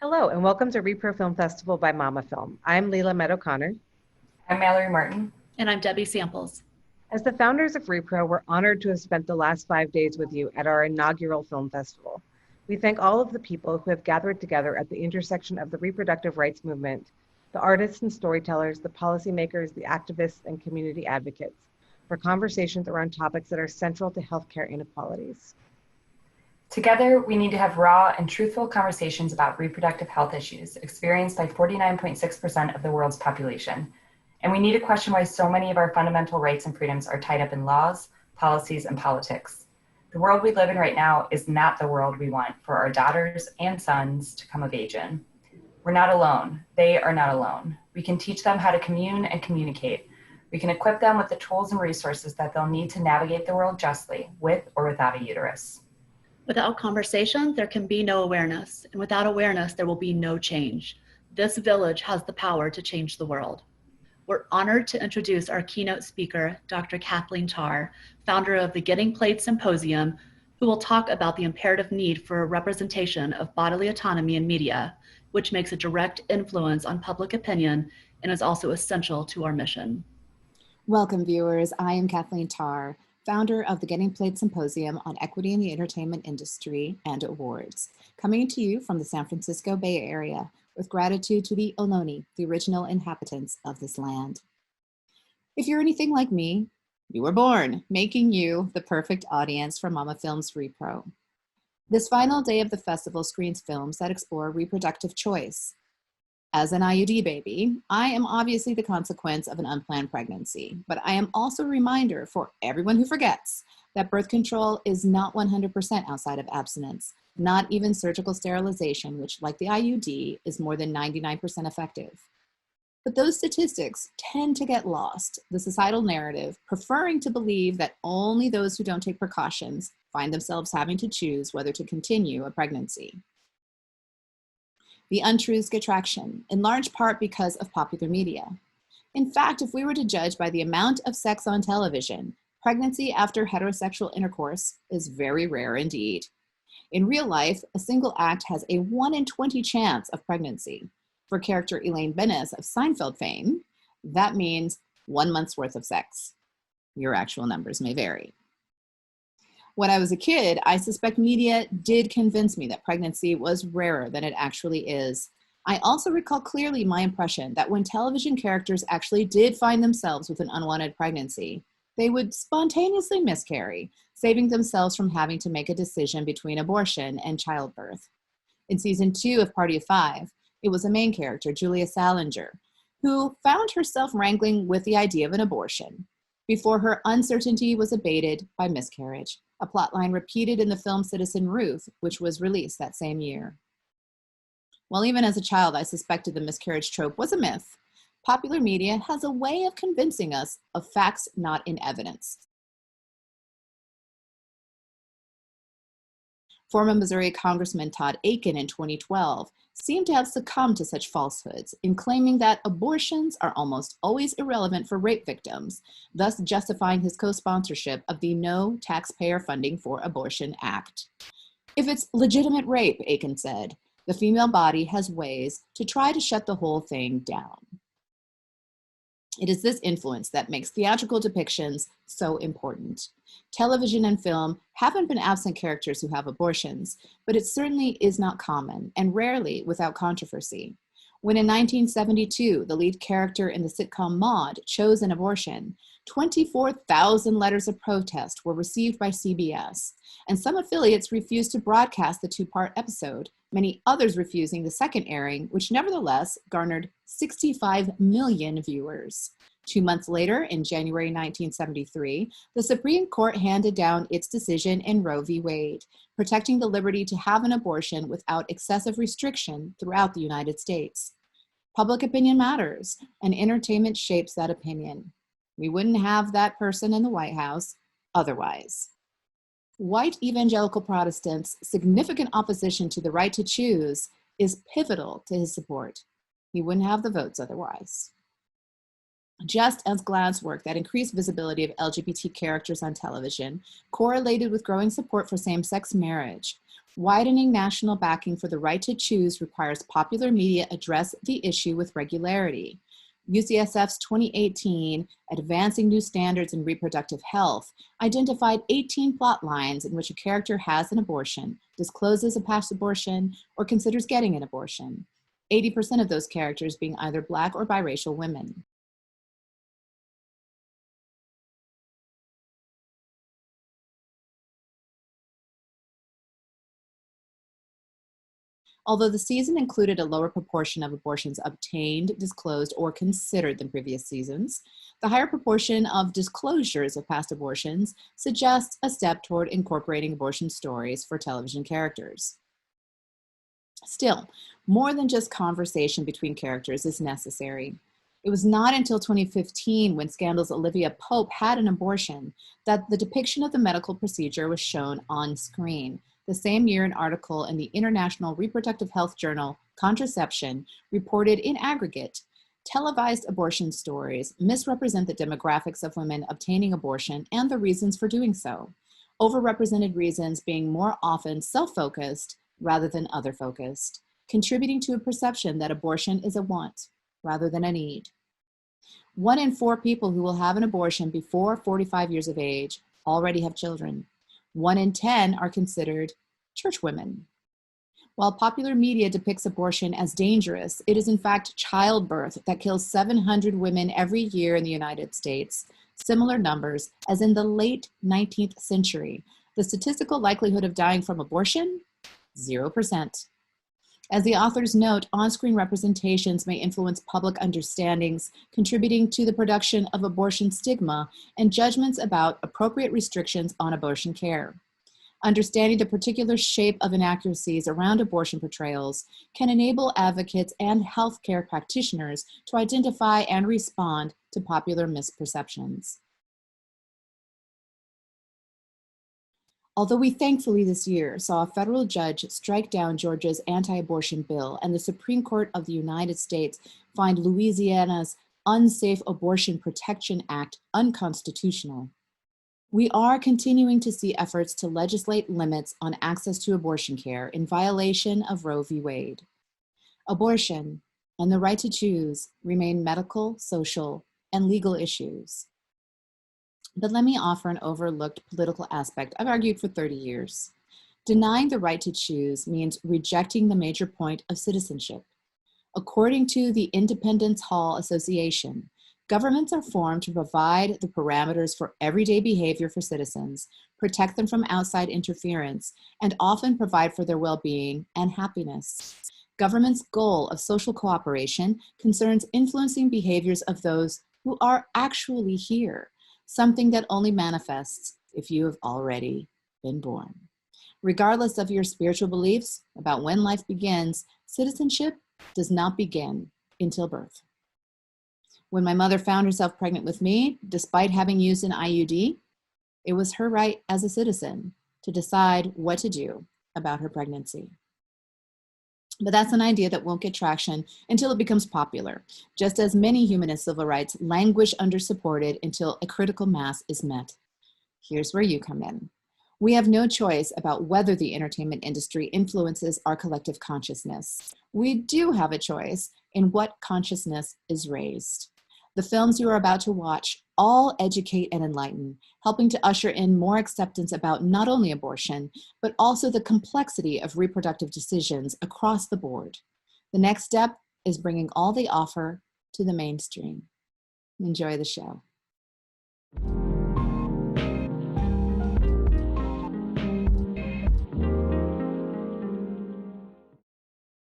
Hello, and welcome to rePRO Film Festival by mama.film. I'm Leila Med-O'Connor. I'm Mallory Martin. And I'm Debbie Samples. As the founders of rePRO, we're honored to have spent the last 5 days with you at our inaugural film festival. We thank all of the people who have gathered together at the intersection of the reproductive rights movement, the artists and storytellers, the policymakers, the activists, and community advocates for conversations around topics that are central to healthcare inequalities. Together, we need to have raw and truthful conversations about reproductive health issues experienced by 49.6% of the world's population. And we need to question why so many of our fundamental rights and freedoms are tied up in laws, policies, and politics. The world we live in right now is not the world we want for our daughters and sons to come of age in. We're not alone. They are not alone. We can teach them how to commune and communicate. We can equip them with the tools and resources that they'll need to navigate the world justly, with or without a uterus. Without conversation, there can be no awareness, and without awareness, there will be no change. This village has the power to change the world. We're honored to introduce our keynote speaker, Dr. Kathleen Tarr, founder of the Played Symposium, who will talk about the imperative need for a representation of bodily autonomy in media, which makes a direct influence on public opinion and is also essential to our mission. Welcome, viewers. I am Kathleen Tarr, founder of the Played Symposium on Equity in the Entertainment Industry and Awards, coming to you from the San Francisco Bay Area with gratitude to the Ohlone, the original inhabitants of this land. If you're anything like me, you were born, making you the perfect audience for mama.film's rePRO. This final day of the festival screens films that explore reproductive choice. As an IUD baby, I am obviously the consequence of an unplanned pregnancy, but I am also a reminder for everyone who forgets that birth control is not 100% outside of abstinence, not even surgical sterilization, which, like the IUD, is more than 99% effective. But those statistics tend to get lost, the societal narrative preferring to believe that only those who don't take precautions find themselves having to choose whether to continue a pregnancy. The untruths get traction, in large part because of popular media. In fact, if we were to judge by the amount of sex on television, pregnancy after heterosexual intercourse is very rare indeed. In real life, a single act has a 1 in 20 chance of pregnancy. For character Elaine Bennis of Seinfeld fame, that means 1 month's worth of sex. Your actual numbers may vary. When I was a kid, I suspect media did convince me that pregnancy was rarer than it actually is. I also recall clearly my impression that when television characters actually did find themselves with an unwanted pregnancy, they would spontaneously miscarry, saving themselves from having to make a decision between abortion and childbirth. In season 2 of Party of Five, it was a main character, Julia Salinger, who found herself wrangling with the idea of an abortion before her uncertainty was abated by miscarriage, a plotline repeated in the film Citizen Ruth, which was released that same year. While even as a child, I suspected the miscarriage trope was a myth, popular media has a way of convincing us of facts not in evidence. Former Missouri Congressman Todd Akin in 2012 seemed to have succumbed to such falsehoods in claiming that abortions are almost always irrelevant for rape victims, thus justifying his co-sponsorship of the No Taxpayer Funding for Abortion Act. If it's legitimate rape, Akin said, the female body has ways to try to shut the whole thing down. It is this influence that makes theatrical depictions so important. Television and film haven't been absent characters who have abortions, but it certainly is not common and rarely without controversy. When in 1972, the lead character in the sitcom Maude chose an abortion, 24,000 letters of protest were received by CBS, and some affiliates refused to broadcast the 2-part episode, many others refusing the second airing, which nevertheless garnered 65 million viewers. 2 months later, in January 1973, the Supreme Court handed down its decision in Roe v. Wade, protecting the liberty to have an abortion without excessive restriction throughout the United States. Public opinion matters, and entertainment shapes that opinion. We wouldn't have that person in the White House otherwise. White evangelical Protestants' significant opposition to the right to choose is pivotal to his support. He wouldn't have the votes otherwise. Just as Glad's work that increased visibility of LGBT characters on television correlated with growing support for same-sex marriage, Widening national backing for the right to choose requires popular media address the issue with regularity. UCSF's 2018 Advancing New Standards in Reproductive Health identified 18 plot lines in which a character has an abortion, discloses a past abortion, or considers getting an abortion. 80% of those characters being either Black or biracial women. Although the season included a lower proportion of abortions obtained, disclosed, or considered than previous seasons, the higher proportion of disclosures of past abortions suggests a step toward incorporating abortion stories for television characters. Still, more than just conversation between characters is necessary. It was not until 2015, when Scandal's Olivia Pope had an abortion, that the depiction of the medical procedure was shown on screen. The same year, an article in the International Reproductive Health Journal, Contraception, reported in aggregate, televised abortion stories misrepresent the demographics of women obtaining abortion and the reasons for doing so. Overrepresented reasons being more often self-focused rather than other-focused, contributing to a perception that abortion is a want rather than a need. 1 in 4 people who will have an abortion before 45 years of age already have children. 1 in 10 are considered church women. While popular media depicts abortion as dangerous, it is in fact childbirth that kills 700 women every year in the United States, similar numbers as in the late 19th century. The statistical likelihood of dying from abortion? 0%. As the authors note, on-screen representations may influence public understandings, contributing to the production of abortion stigma and judgments about appropriate restrictions on abortion care. Understanding the particular shape of inaccuracies around abortion portrayals can enable advocates and healthcare practitioners to identify and respond to popular misperceptions. Although we thankfully this year saw a federal judge strike down Georgia's anti-abortion bill and the Supreme Court of the United States find Louisiana's Unsafe Abortion Protection Act unconstitutional, we are continuing to see efforts to legislate limits on access to abortion care in violation of Roe v. Wade. Abortion and the right to choose remain medical, social, and legal issues. But let me offer an overlooked political aspect I've argued for 30 years. Denying the right to choose means rejecting the major point of citizenship. According to the Independence Hall Association, governments are formed to provide the parameters for everyday behavior for citizens, protect them from outside interference, and often provide for their well-being and happiness. Government's goal of social cooperation concerns influencing behaviors of those who are actually here, something that only manifests if you have already been born. Regardless of your spiritual beliefs about when life begins, citizenship does not begin until birth. When my mother found herself pregnant with me, despite having used an IUD, it was her right as a citizen to decide what to do about her pregnancy. But that's an idea that won't get traction until it becomes popular, just as many human and civil rights languish undersupported until a critical mass is met. Here's where you come in. We have no choice about whether the entertainment industry influences our collective consciousness. We do have a choice in what consciousness is raised. The films you are about to watch all educate and enlighten, helping to usher in more acceptance about not only abortion, but also the complexity of reproductive decisions across the board. The next step is bringing all they offer to the mainstream. Enjoy the show.